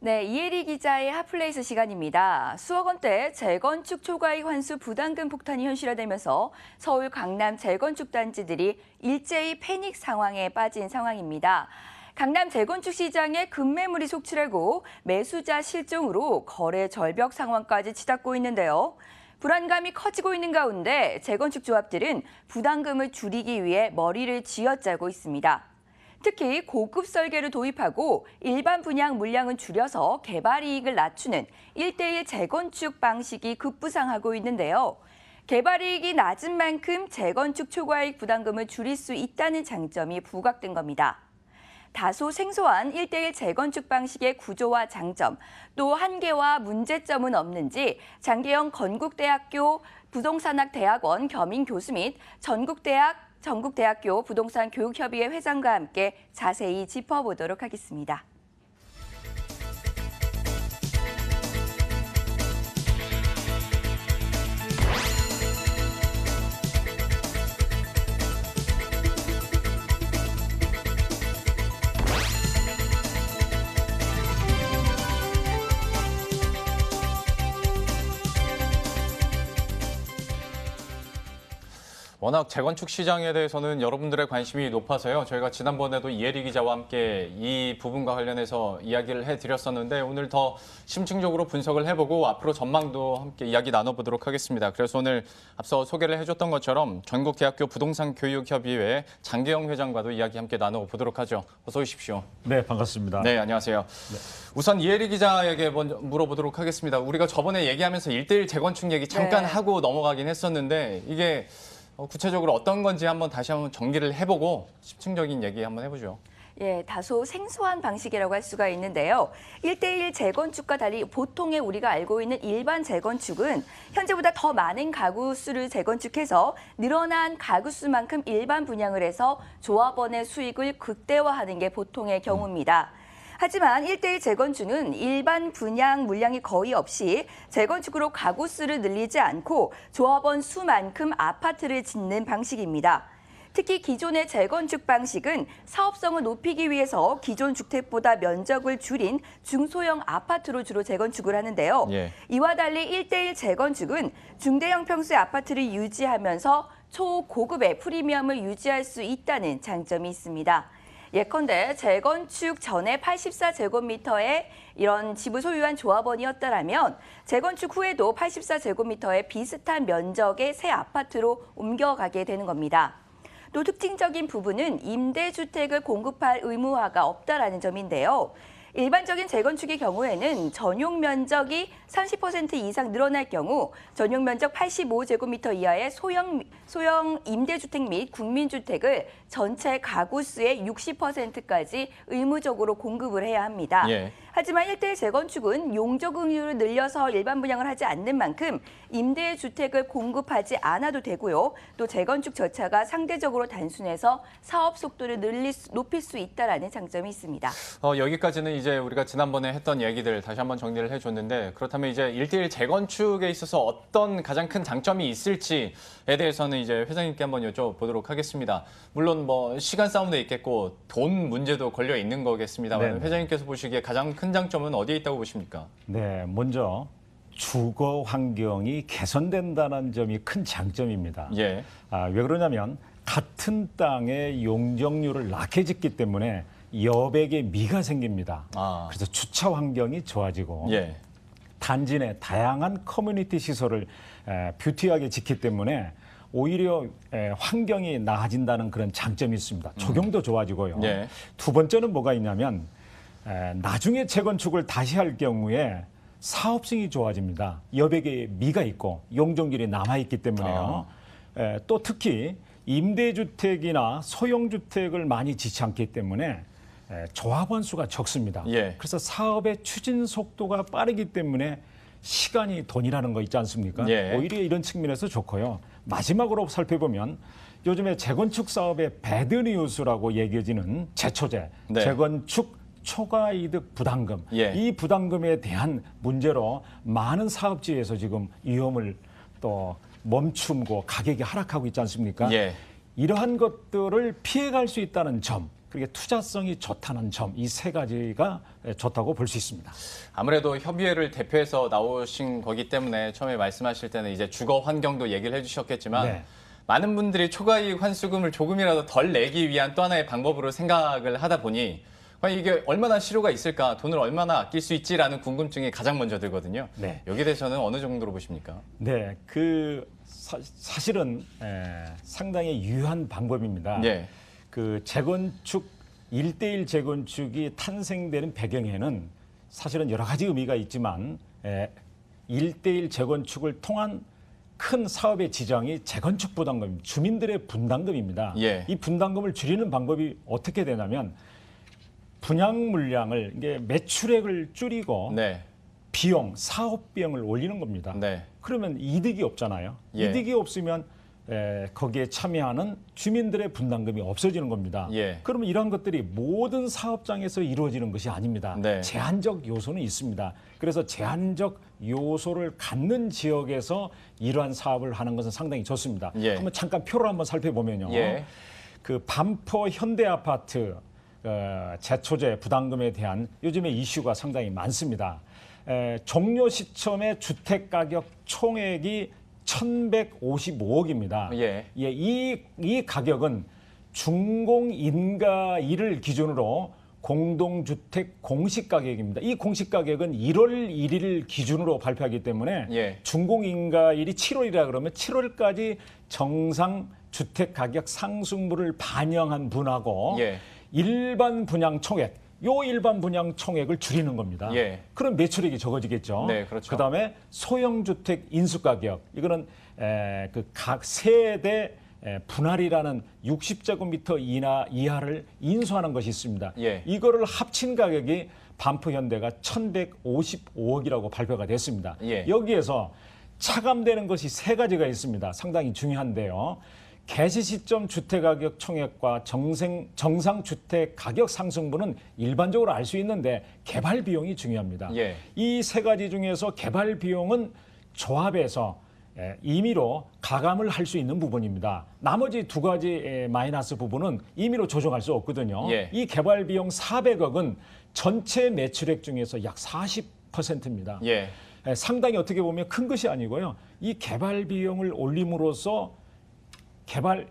네, 이혜리 기자의 핫플레이스 시간입니다. 수억 원대 재건축 초과이익 환수 부담금 폭탄이 현실화되면서 서울, 강남 재건축 단지들이 일제히 패닉 상황에 빠진 상황입니다. 강남 재건축 시장에 급매물이 속출하고 매수자 실종으로 거래 절벽 상황까지 치닫고 있는데요. 불안감이 커지고 있는 가운데 재건축 조합들은 부담금을 줄이기 위해 머리를 쥐어짜고 있습니다. 특히 고급 설계를 도입하고 일반 분양 물량은 줄여서 개발 이익을 낮추는 1:1 재건축 방식이 급부상하고 있는데요. 개발 이익이 낮은 만큼 재건축 초과이익 부담금을 줄일 수 있다는 장점이 부각된 겁니다. 다소 생소한 1:1 재건축 방식의 구조와 장점, 또 한계와 문제점은 없는지 장계영 건국대학교 부동산학대학원 겸임 교수 및 전국대학교 부동산교육협의회 회장과 함께 자세히 짚어보도록 하겠습니다. 워낙 재건축 시장에 대해서는 여러분들의 관심이 높아서요. 저희가 지난번에도 이혜리 기자와 함께 이 부분과 관련해서 이야기를 해드렸었는데 오늘 더 심층적으로 분석을 해보고 앞으로 전망도 함께 이야기 나눠보도록 하겠습니다. 그래서 오늘 앞서 소개를 해줬던 것처럼 전국대학교 부동산교육협의회 장계영 회장과도 이야기 함께 나눠보도록 하죠. 어서 오십시오. 네, 반갑습니다. 네, 안녕하세요. 네. 우선 이혜리 기자에게 먼저 물어보도록 하겠습니다. 우리가 저번에 얘기하면서 1:1 재건축 얘기 잠깐 하고 넘어가긴 했었는데 이게 구체적으로 어떤 건지 다시 한번 정리를 해보고 심층적인 얘기 한번 해보죠. 예, 다소 생소한 방식이라고 할 수가 있는데요. 1:1 재건축과 달리 보통의 우리가 알고 있는 일반 재건축은 현재보다 더 많은 가구 수를 재건축해서 늘어난 가구 수만큼 일반 분양을 해서 조합원의 수익을 극대화하는 게 보통의 경우입니다. 하지만 1:1 재건축은 일반 분양 물량이 거의 없이 재건축으로 가구 수를 늘리지 않고 조합원 수만큼 아파트를 짓는 방식입니다. 특히 기존의 재건축 방식은 사업성을 높이기 위해서 기존 주택보다 면적을 줄인 중소형 아파트로 주로 재건축을 하는데요. 이와 달리 1:1 재건축은 중대형 평수의 아파트를 유지하면서 초고급의 프리미엄을 유지할 수 있다는 장점이 있습니다. 예컨대 재건축 전에 84제곱미터의 이런 집을 소유한 조합원이었다면 재건축 후에도 84제곱미터의 비슷한 면적의 새 아파트로 옮겨가게 되는 겁니다. 또 특징적인 부분은 임대주택을 공급할 의무화가 없다라는 점인데요. 일반적인 재건축의 경우에는 전용 면적이 30% 이상 늘어날 경우 전용 면적 85제곱미터 이하의 소형 임대주택 및 국민주택을 전체 가구 수의 60%까지 의무적으로 공급을 해야 합니다. 하지만 1:1 재건축은 용적 응유를 늘려서 일반 분양을 하지 않는 만큼 임대주택을 공급하지 않아도 되고요. 또 재건축 절차가 상대적으로 단순해서 사업 속도를 높일 수 있다는 장점이 있습니다. 여기까지는 이제 우리가 지난번에 했던 얘기들 다시 한번 정리를 해줬는데 그렇다면 이제 1:1 재건축에 있어서 어떤 가장 큰 장점이 있을지에 대해서는 이제 회장님께 한번 여쭤보도록 하겠습니다. 물론 시간 싸움도 있겠고 돈 문제도 걸려 있는 거겠습니다만 회장님께서 보시기에 가장 큰 장점은 어디에 있다고 보십니까? 네, 먼저 주거 환경이 개선된다는 점이 큰 장점입니다. 왜 그러냐면 같은 땅의 용적률을 낮게 짓기 때문에 여백의 미가 생깁니다. 그래서 주차 환경이 좋아지고 단지 내 다양한 커뮤니티 시설을 뷰티하게 짓기 때문에 오히려 환경이 나아진다는 그런 장점이 있습니다. 조경도 좋아지고요. 두 번째는 뭐가 있냐면 나중에 재건축을 다시 할 경우에 사업성이 좋아집니다. 여백의 미가 있고 용적률이 남아있기 때문에요. 또 특히 임대주택이나 소형주택을 많이 짓지 않기 때문에 조합원 수가 적습니다. 그래서 사업의 추진 속도가 빠르기 때문에 시간이 돈이라는 거 있지 않습니까? 오히려 이런 측면에서 좋고요. 마지막으로 살펴보면 요즘에 재건축 사업의 배드뉴스라고 얘기해지는 재초제, 재건축 초과이득 부담금, 이 부담금에 대한 문제로 많은 사업지에서 지금 위험을 또 멈춤고 가격이 하락하고 있지 않습니까? 이러한 것들을 피해갈 수 있다는 점, 그렇게 투자성이 좋다는 점, 이 세 가지가 좋다고 볼 수 있습니다. 아무래도 협의회를 대표해서 나오신 거기 때문에 처음에 말씀하실 때는 이제 주거 환경도 얘기를 해주셨겠지만 네. 많은 분들이 초과이익 환수금을 조금이라도 덜 내기 위한 또 하나의 방법으로 생각을 하다 보니 과연 이게 얼마나 실효가 있을까, 돈을 얼마나 아낄 수 있지라는 궁금증이 가장 먼저 들거든요. 네. 여기에 대해서는 어느 정도로 보십니까? 네, 사실은 상당히 유효한 방법입니다. 예. 그 재건축 1대1 재건축이 탄생되는 배경에는 사실은 여러 가지 의미가 있지만 1대1 재건축을 통한 큰 사업의 지장이 재건축 부담금, 주민들의 분담금입니다. 예. 이 분담금을 줄이는 방법이 어떻게 되냐면 분양 물량을 이게 매출액을 줄이고 네. 비용, 사업 비용을 올리는 겁니다. 네. 그러면 이득이 없잖아요. 예. 이득이 없으면 거기에 참여하는 주민들의 분담금이 없어지는 겁니다. 예. 그러면 이러한 것들이 모든 사업장에서 이루어지는 것이 아닙니다. 네. 제한적 요소는 있습니다. 그래서 제한적 요소를 갖는 지역에서 이러한 사업을 하는 것은 상당히 좋습니다. 예. 한번 잠깐 표를 한번 살펴보면요. 예. 그 반포 현대아파트 재초제 부담금에 대한 요즘에 이슈가 상당히 많습니다. 종료 시점의 주택가격 총액이 1,155억입니다. 예. 이 가격은 준공인가일을 기준으로 공동주택 공시가격입니다. 이 공시가격은 1월 1일 기준으로 발표하기 때문에 예. 준공인가일이 7월이라 그러면 7월까지 정상 주택가격 상승분을 반영한 분하고 예. 일반 분양 총액, 요 일반 분양 총액을 줄이는 겁니다. 예. 그럼 매출액이 적어지겠죠. 네, 그렇죠. 그다음에 소형주택 인수가격, 이거는 그 각 세대 분할이라는 60제곱미터 이하를 인수하는 것이 있습니다. 예. 이거를 합친 가격이 반포현대가 1,155억이라고 발표가 됐습니다. 예. 여기에서 차감되는 것이 세 가지가 있습니다. 상당히 중요한데요. 개시 시점 주택가격 총액과 정상 주택 가격 상승분은 일반적으로 알 수 있는데 개발 비용이 중요합니다. 예. 이 세 가지 중에서 개발 비용은 조합에서 임의로 가감을 할 수 있는 부분입니다. 나머지 두 가지 마이너스 부분은 임의로 조정할 수 없거든요. 예. 이 개발 비용 400억은 전체 매출액 중에서 약 40%입니다. 예. 상당히 어떻게 보면 큰 것이 아니고요. 이 개발 비용을 올림으로써 개발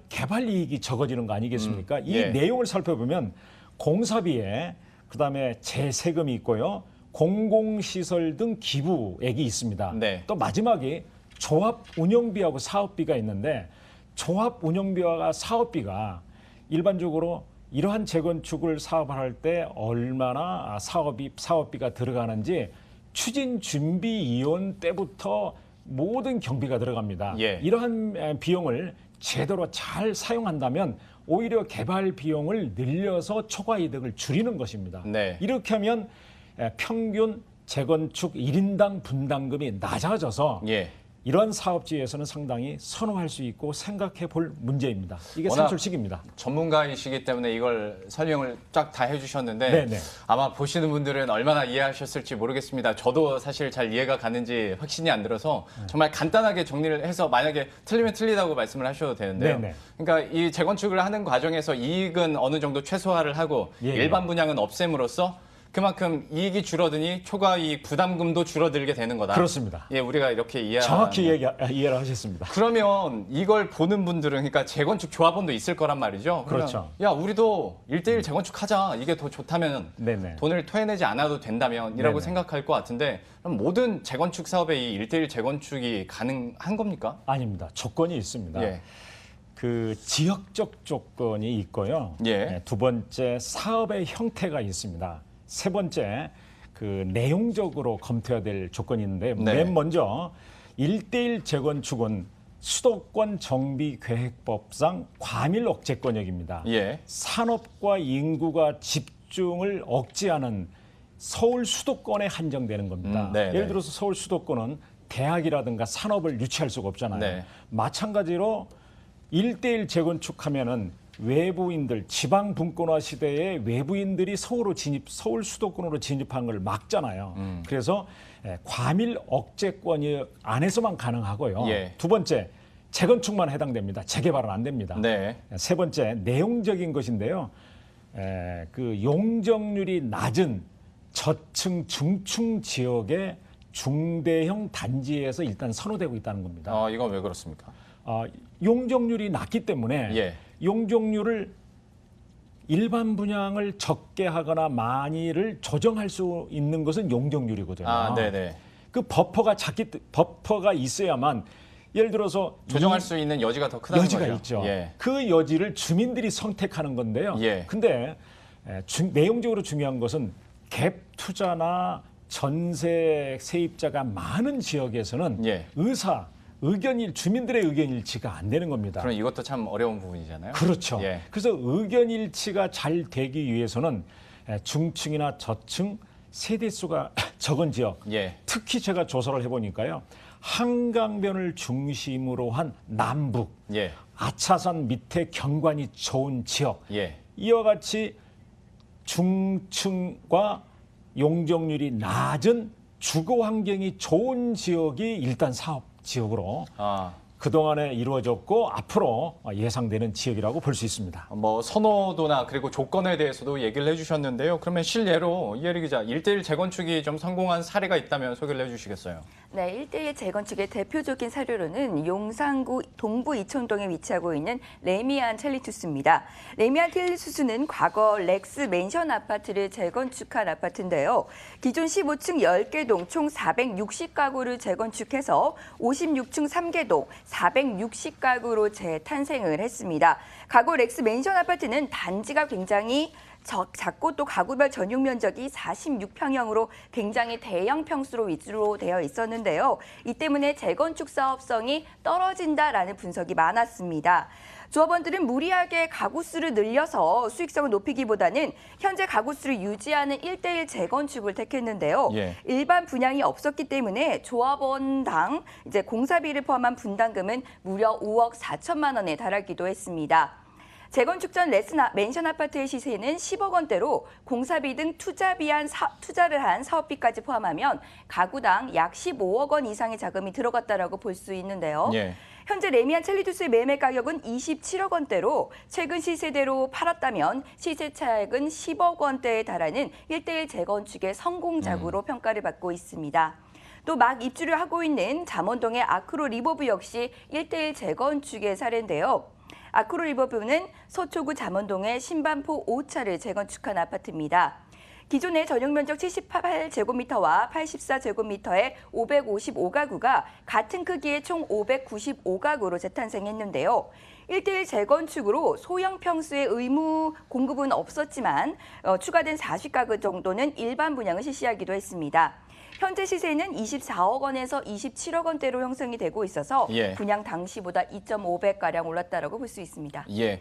이익이 적어지는 거 아니겠습니까? 이 예. 내용을 살펴보면 공사비에 그다음에 재세금이 있고요. 공공시설 등 기부액이 있습니다. 네. 또 마지막에 조합 운영비하고 사업비가 있는데 조합 운영비와 사업비가 일반적으로 이러한 재건축을 사업할 때 얼마나 사업비가 들어가는지 추진 준비 이혼 때부터 모든 경비가 들어갑니다. 예. 이러한 비용을 제대로 잘 사용한다면 오히려 개발 비용을 늘려서 초과 이득을 줄이는 것입니다. 네. 이렇게 하면 평균 재건축 1인당 분담금이 낮아져서 예. 이런 사업지에서는 상당히 선호할 수 있고 생각해 볼 문제입니다. 이게 워낙 산술식입니다. 전문가이시기 때문에 이걸 설명을 쫙 다 해주셨는데 네네. 아마 보시는 분들은 얼마나 이해하셨을지 모르겠습니다. 저도 사실 잘 이해가 가는지 확신이 안 들어서 정말 간단하게 정리를 해서 만약에 틀리면 틀리다고 말씀을 하셔도 되는데요. 네네. 그러니까 이 재건축을 하는 과정에서 이익은 어느 정도 최소화를 하고 예, 일반 분양은 없앰으로써 그만큼 이익이 줄어드니 초과이익 부담금도 줄어들게 되는 거다. 그렇습니다. 예, 우리가 이렇게 이해하는. 정확히 이해를 하셨습니다. 그러면 이걸 보는 분들은 그러니까 재건축 조합원도 있을 거란 말이죠. 그렇죠. 야, 우리도 1대1 재건축하자. 이게 더 좋다면 네네. 돈을 토해내지 않아도 된다면이라고 네네. 생각할 것 같은데 그럼 모든 재건축 사업에 이 1대1 재건축이 가능한 겁니까? 아닙니다. 조건이 있습니다. 예. 그 지역적 조건이 있고요. 예. 두 번째 사업의 형태가 있습니다. 세 번째 그 내용적으로 검토해야 될 조건이 있는데 네. 맨 먼저 1대1 재건축은 수도권 정비계획법상 과밀 억제권역입니다. 예. 산업과 인구가 집중을 억제하는 서울 수도권에 한정되는 겁니다. 네, 예를 네. 들어서 서울 수도권은 대학이라든가 산업을 유치할 수가 없잖아요. 네. 마찬가지로 1대1 재건축하면은 외부인들, 지방 분권화 시대에 외부인들이 서울 수도권으로 진입한 걸 막잖아요. 그래서 과밀 억제권이 안에서만 가능하고요. 예. 두 번째, 재건축만 해당됩니다. 재개발은 안 됩니다. 네. 세 번째, 내용적인 것인데요. 그 용적률이 낮은 저층, 중층 지역의 중대형 단지에서 일단 선호되고 있다는 겁니다. 이건 왜 그렇습니까? 용적률이 낮기 때문에 예. 용적률을 일반 분양을 적게 하거나 많이를 조정할 수 있는 것은 용적률이거든요. 네네. 그 버퍼가 있어야만 예를 들어서 조정할 수 있는 여지가 더 크다는 여지가 거죠. 있죠. 예. 그 여지를 주민들이 선택하는 건데요. 예. 근데 내용적으로 중요한 것은 갭 투자나 전세 세입자가 많은 지역에서는 예. 주민들의 의견 일치가 안 되는 겁니다. 그럼 이것도 참 어려운 부분이잖아요. 그렇죠. 예. 그래서 의견 일치가 잘 되기 위해서는 중층이나 저층 세대수가 적은 지역, 예. 특히 제가 조사를 해보니까요. 한강변을 중심으로 한 남북, 예. 아차산 밑에 경관이 좋은 지역, 예. 이와 같이 중층과 용적률이 낮은 주거 환경이 좋은 지역이 일단 사업 지역으로 그동안에 이루어졌고 앞으로 예상되는 지역이라고 볼 수 있습니다. 뭐 선호도나 그리고 조건에 대해서도 얘기를 해주셨는데요. 그러면 실례로 이혜리 기자, 1대1 재건축이 좀 성공한 사례가 있다면 소개를 해주시겠어요? 네, 1대1 재건축의 대표적인 사례로는 용산구 동부 이촌동에 위치하고 있는 레미안 첼리투스입니다. 레미안 첼리투스는 과거 렉스 맨션 아파트를 재건축한 아파트인데요. 기존 15층 10개 동 총 460가구를 재건축해서 56층 3개 동 460가구로 재탄생을 했습니다. 과거 렉스 맨션 아파트는 단지가 굉장히 작고 또 가구별 전용 면적이 46평형으로 굉장히 대형 평수로 위주로 되어 있었는데요. 이 때문에 재건축 사업성이 떨어진다라는 분석이 많았습니다. 조합원들은 무리하게 가구 수를 늘려서 수익성을 높이기보다는 현재 가구 수를 유지하는 1대1 재건축을 택했는데요. 예. 일반 분양이 없었기 때문에 조합원당 공사비를 포함한 분담금은 무려 5억 4천만 원에 달하기도 했습니다. 재건축 전 레스 맨션 아파트의 시세는 10억 원대로 공사비 등 투자를 한 사업비까지 포함하면 가구당 약 15억 원 이상의 자금이 들어갔다라고 볼 수 있는데요. 예. 현재 레미안 첼리투스의 매매 가격은 27억 원대로 최근 시세대로 팔았다면 시세 차액은 10억 원대에 달하는 1대1 재건축의 성공작으로 평가를 받고 있습니다. 또 막 입주를 하고 있는 잠원동의 아크로 리버브 역시 1대1 재건축의 사례인데요. 아크로 리버브는 서초구 잠원동의 신반포 5차를 재건축한 아파트입니다. 기존의 전용 면적 78제곱미터와 84제곱미터의 555가구가 같은 크기의 총 595가구로 재탄생했는데요. 1대1 재건축으로 소형 평수의 의무 공급은 없었지만 추가된 40가구 정도는 일반 분양을 실시하기도 했습니다. 현재 시세는 24억 원에서 27억 원대로 형성이 되고 있어서 예. 분양 당시보다 2.5배가량 올랐다고 볼 수 있습니다. 예.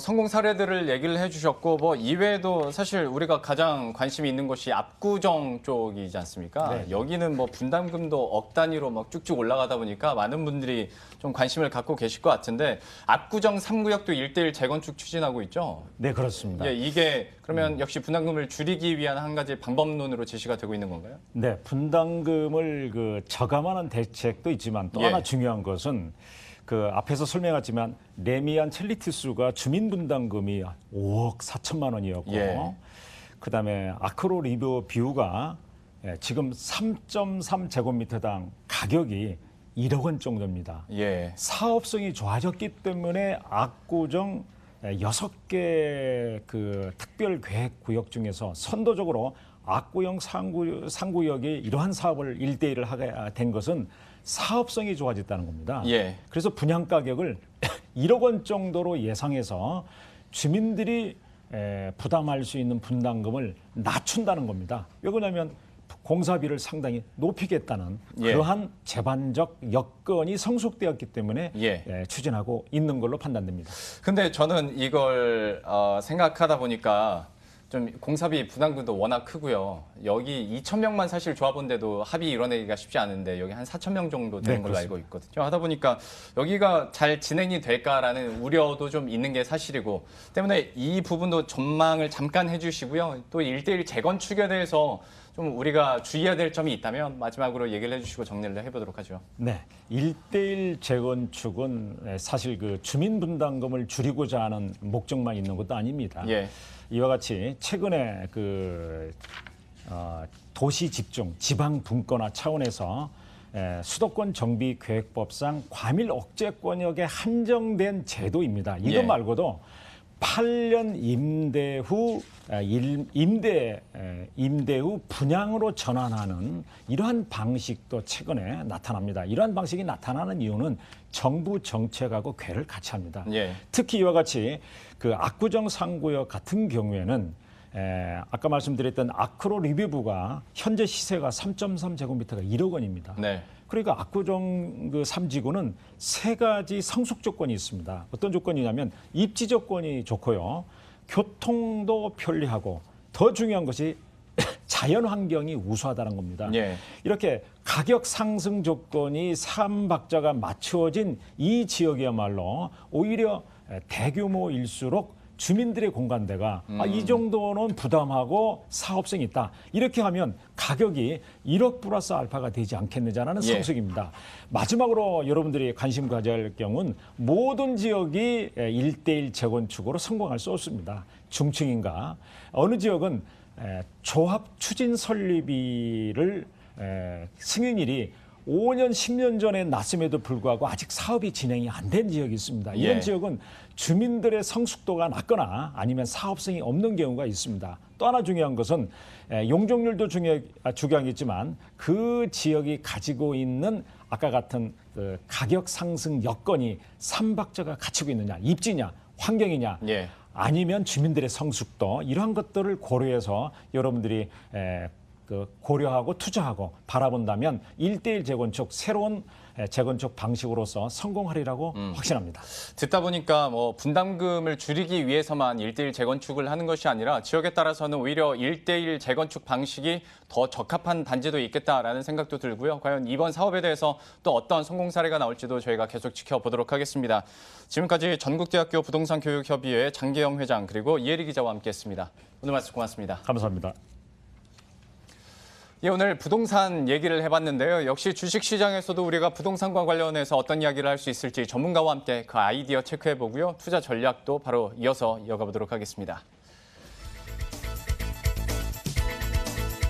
성공 사례들을 얘기를 해주셨고 뭐 이외에도 사실 우리가 가장 관심이 있는 것이 압구정 쪽이지 않습니까? 네. 여기는 뭐 분담금도 억 단위로 막 쭉쭉 올라가다 보니까 많은 분들이 좀 관심을 갖고 계실 것 같은데 압구정 3구역도 1대1 재건축 추진하고 있죠? 네, 그렇습니다. 예, 이게 그러면 역시 분담금을 줄이기 위한 한 가지 방법론으로 제시가 되고 있는 건가요? 네, 분담금을 저감하는 대책도 있지만 또 예. 하나 중요한 것은 앞에서 설명했지만 레미안 첼리투스가 주민 분담금이 5억 4천만 원이었고 예. 그다음에 아크로 리버뷰가 지금 3.3제곱미터당 가격이 1억 원 정도입니다. 예. 사업성이 좋아졌기 때문에 압구정 6개 특별 계획 구역 중에서 선도적으로 압구정 상구역이 이러한 사업을 1대1을 하게 된 것은 사업성이 좋아졌다는 겁니다. 예. 그래서 분양 가격을 1억 원 정도로 예상해서 주민들이 부담할 수 있는 분담금을 낮춘다는 겁니다. 왜 그러냐면 공사비를 상당히 높이겠다는 예. 그러한 제반적 여건이 성숙되었기 때문에 예. 추진하고 있는 걸로 판단됩니다. 근데 저는 이걸 생각하다 보니까 좀 공사비 부담금도 워낙 크고요. 여기 2,000명만 사실 조합원데도 합의 이뤄내기가 쉽지 않은데 여기 한 4,000명 정도 되는 네, 걸로 그렇습니다. 알고 있거든요. 하다 보니까 여기가 잘 진행이 될까라는 우려도 좀 있는 게 사실이고 때문에 이 부분도 전망을 잠깐 해주시고요. 또 1대1 재건축에 대해서 좀 우리가 주의해야 될 점이 있다면 마지막으로 얘기를 해주시고 정리를 해보도록 하죠. 네, 1대1 재건축은 사실 그 주민 분담금을 줄이고자 하는 목적만 있는 것도 아닙니다. 예. 이와 같이 최근에 도시 집중, 지방 분권화 차원에서 수도권 정비 계획법상 과밀 억제권역에 한정된 제도입니다. 이것 예. 말고도 8년 임대 후 임대 후 분양으로 전환하는 이러한 방식도 최근에 나타납니다. 이러한 방식이 나타나는 이유는 정부 정책하고 궤를 같이 합니다. 예. 특히 이와 같이 그 압구정 상구역 같은 경우에는 아까 말씀드렸던 아크로 리뷰부가 현재 시세가 3.3제곱미터가 1억 원입니다. 네. 그러니까 압구정 그 3지구는 세 가지 성숙 조건이 있습니다. 어떤 조건이냐면 입지 조건이 좋고요. 교통도 편리하고 더 중요한 것이 자연 환경이 우수하다는 겁니다. 예. 이렇게 가격 상승 조건이 3박자가 맞추어진 이 지역이야말로 오히려 대규모일수록 주민들의 공간대가 이 정도는 부담하고 사업성이 있다. 이렇게 하면 가격이 1억 플러스 알파가 되지 않겠느냐는 예. 상식입니다. 마지막으로 여러분들이 관심 가져야 할 경우는 모든 지역이 1대1 재건축으로 성공할 수 없습니다. 중층인가 어느 지역은 조합 추진 설립비를 승인일이 5년, 10년 전에 났음에도 불구하고 아직 사업이 진행이 안 된 지역이 있습니다. 이런 예. 지역은 주민들의 성숙도가 낮거나 아니면 사업성이 없는 경우가 있습니다. 또 하나 중요한 것은 용적률도 중요하겠지만 그 지역이 가지고 있는 아까 같은 그 가격 상승 여건이 3박자가 갖추고 있느냐, 입지냐, 환경이냐, 예. 아니면 주민들의 성숙도 이러한 것들을 고려해서 여러분들이 고려하고 투자하고 바라본다면 1대1 재건축 새로운 재건축 방식으로서 성공하리라고 확신합니다. 듣다 보니까 뭐 분담금을 줄이기 위해서만 1대1 재건축을 하는 것이 아니라 지역에 따라서는 오히려 1대1 재건축 방식이 더 적합한 단지도 있겠다라는 생각도 들고요. 과연 이번 사업에 대해서 또 어떤 성공 사례가 나올지도 저희가 계속 지켜보도록 하겠습니다. 지금까지 전국대학교 부동산교육협의회 장계영 회장 그리고 이혜리 기자와 함께했습니다. 오늘 말씀 고맙습니다. 감사합니다. 예, 오늘 부동산 얘기를 해봤는데요. 역시 주식시장에서도 우리가 부동산과 관련해서 어떤 이야기를 할 수 있을지 전문가와 함께 그 아이디어 체크해보고요. 투자 전략도 바로 이어서 이어가 보도록 하겠습니다.